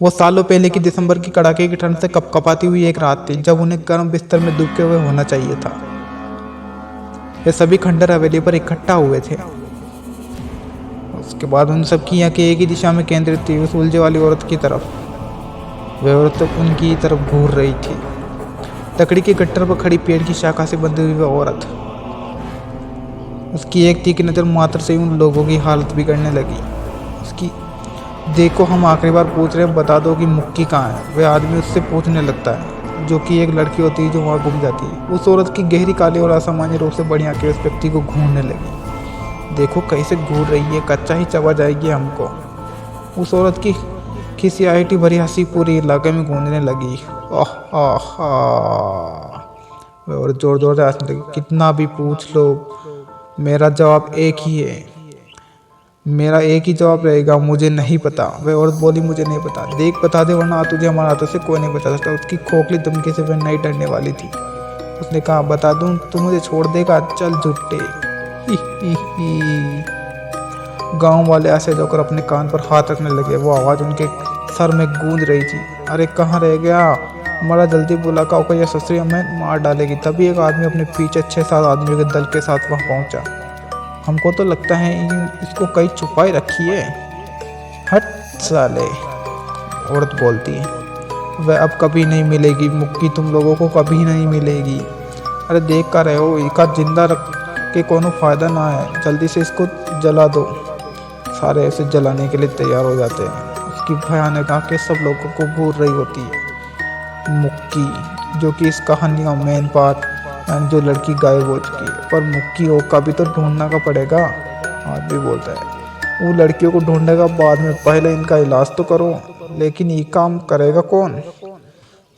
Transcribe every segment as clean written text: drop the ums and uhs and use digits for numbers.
वो सालों पहले की दिसंबर की कड़ाके की ठंड से कपकपाती हुई एक रात थी, जब उन्हें गर्म बिस्तर में दुबके हुए होना चाहिए था। ये सभी खंडर हवेली पर इकट्ठा हुए थे। उसके बाद उन सबकी आंखें एक ही दिशा में केंद्रित थी, उस उलझे वाली औरत की तरफ। वह औरत उनकी तरफ घूर रही थी। लकड़ी के गट्टर पर खड़ी पेड़ की शाखा से बंधी हुई वह औरत। उसकी एक तीखी नज़र मात्र से ही उन लोगों की हालत बिगड़ने लगी। उसकी देखो, हम आखिरी बार पूछ रहे हैं, बता दो कि मुक्की कहाँ है। वह आदमी उससे पूछने लगता है, जो कि एक लड़की होती है जो वहाँ गुम जाती है। उस औरत की गहरी काली और असामान्य रूप से बड़ी आंखें उस व्यक्ति को घूरने लगी। देखो कैसे घूर रही है, कच्चा ही चबा जाएगी हमको। उस औरत की खिसियाहटी भरी हंसी पूरे इलाके में गूंजने लगी। आह आह आह। और जोर जोर से हंसने लगी। कितना भी पूछ लो, मेरा जवाब एक ही है। मेरा एक ही जवाब रहेगा, मुझे नहीं पता। वह औरत बोली, मुझे नहीं पता। देख, बता दे, वरना तुझे हमारे हाथों से कोई नहीं बचा सकता। उसकी खोखली धमकी से वह नहीं डरने वाली थी। उसने कहा, बता दूं तू मुझे छोड़ देगा? चल झूठे। गांव वाले ऐसे होकर अपने कान पर हाथ रखने लगे। वो आवाज़ उनके सर में गूंज रही थी। अरे कहाँ रह गया? हमारा जल्दी बुला का होकर यह ससुरी हमें मार डालेगी। तभी एक आदमी अपने पीछे 6-7 आदमियों के दल के साथ वहाँ पहुँचा। हमको तो लगता है इसको कहीं छुपाई रखी है। हट साले, औरत बोलती है। वह अब कभी नहीं मिलेगी मुक्की, तुम लोगों को कभी नहीं मिलेगी। अरे देख कर रहे हो, इसका जिंदा रख के कोनो फायदा ना है। जल्दी से इसको जला दो। सारे उसे जलाने के लिए तैयार हो जाते हैं। उसकी भयानक आंखें सब लोगों को घूर रही होती है। मुक्की, जो कि इस कहानी का मेन पार्ट, जो लड़की गायब हो चुकी है। पर मुक्की हो का भी तो ढूंढना का पड़ेगा, आदमी बोलता है। वो लड़कियों को ढूंढेगा बाद में, पहले इनका इलाज तो करो। लेकिन ये काम करेगा कौन?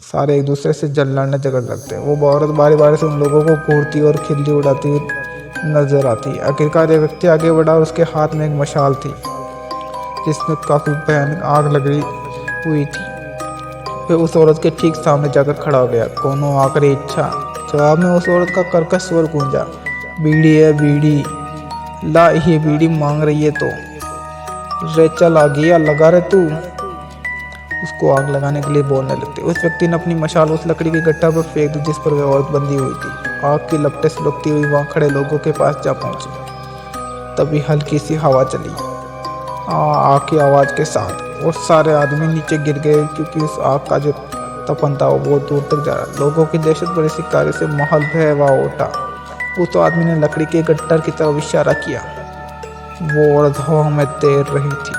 सारे एक दूसरे से जल लड़ने झगड़ लगते हैं। वो औरत बारी बारी से उन लोगों को घूरती और खिल्ली उड़ाती हुई नजर आती। आखिरकार एक व्यक्ति आगे बढ़ा और उसके हाथ में एक मशाल थी, जिसमें काफी भयानक आग लगी हुई थी। फिर उस औरत के ठीक सामने जाकर खड़ा हो गया। कोनो आखिरी इच्छा? जवाब में उस औरत का कर्कश स्वर गूंजा, बीड़ी है बीड़ी, ला ये बीड़ी मांग रही है तो। रे चल आ गया, लगा रे तू। उसको आग लगाने के लिए बोलने लगते। उस व्यक्ति ने अपनी मशाल उस लकड़ी के गट्ठर पर फेंक दी जिस पर वह औरत बंधी हुई थी। आग की लपटें सुलगती हुई वहां खड़े लोगों के पास जा पहुंची। तभी हल्की सी हवा चली, आग की आवाज के साथ, और सारे आदमी नीचे गिर गए, क्योंकि उस आग का जो तपन था वो दूर तक जा रहा। लोगों की दहशत भरी शिकारी से माहौल भयावह उठा। उस तो आदमी ने लकड़ी के गट्ठर की तरफ इशारा किया। वो औरत हवा में तैर रही थी।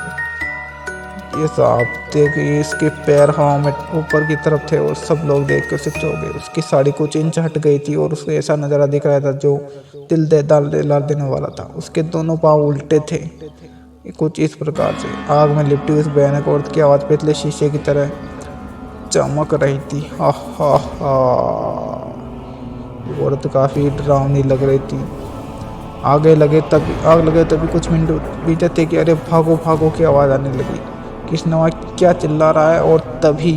ये साहब देखिए, इसके पैर हवा में ऊपर की तरफ थे और सब लोग देख के उसे चौंक गए। उसकी साड़ी कुछ इंच हट गई थी और उसे ऐसा नज़ारा दिख रहा था जो दिल दिला देने वाला था। उसके दोनों पाँव उल्टे थे, कुछ इस प्रकार से। आग में लिपटी उस भयानक औरत की आवाज़ पतले शीशे की तरह चमक रही थी। हा हा हा। औरत काफ़ी डरावनी लग रही थी। आग लगे तभी कुछ मिनट बीते थे कि अरे भागो भागो की आवाज़ आने लगी। कृष्णवा क्या चिल्ला रहा है? और तभी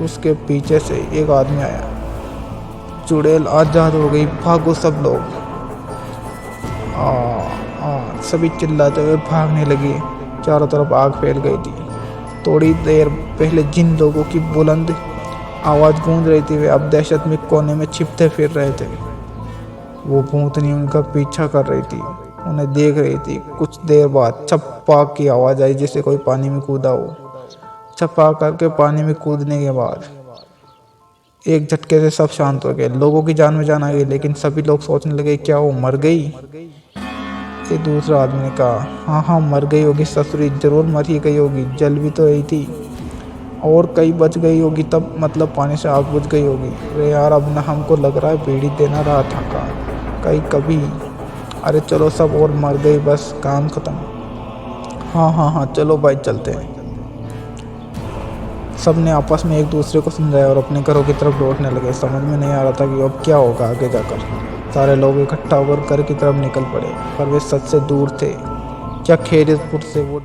उसके पीछे से एक आदमी आया। चुड़ैल आज़ाद हो गई, भागो सब लोग। सभी चिल्लाते हुए भागने लगे। चारों तरफ आग फैल गई थी। थोड़ी देर पहले जिन लोगों की बुलंद आवाज़ गूंज रही थी, वे अब दहशत में कोने में छिपते फिर रहे थे। वो भूतनी उनका पीछा कर रही थी, उन्हें देख रही थी। कुछ देर बाद छप्पा की आवाज़ आई, जैसे कोई पानी में कूदा हो। छप्पा करके पानी में कूदने के बाद एक झटके से सब शांत हो गए। लोगों की जान में जान आ गई, लेकिन सभी लोग सोचने लगे, क्या वो मर गई? ये दूसरा आदमी ने कहा, हाँ हाँ मर गई होगी, ससुरी जरूर मर ही गई होगी, जल भी तो रही थी। और कई बच गई होगी, तब मतलब पानी से आग बुझ गई होगी। अरे यार, अब ना हमको लग रहा है बीड़ी देना रहा था का कहीं कभी। अरे चलो सब, और मर गई, बस काम खत्म। हाँ हाँ हाँ चलो भाई चलते हैं। सब ने आपस में एक दूसरे को समझाया और अपने घरों की तरफ लौटने लगे। समझ में नहीं आ रहा था कि अब क्या होगा आगे जाकर। सारे लोग इकट्ठा होकर घर की तरफ निकल पड़े, पर वे सच से दूर थे। क्या खैरियतपुर से वो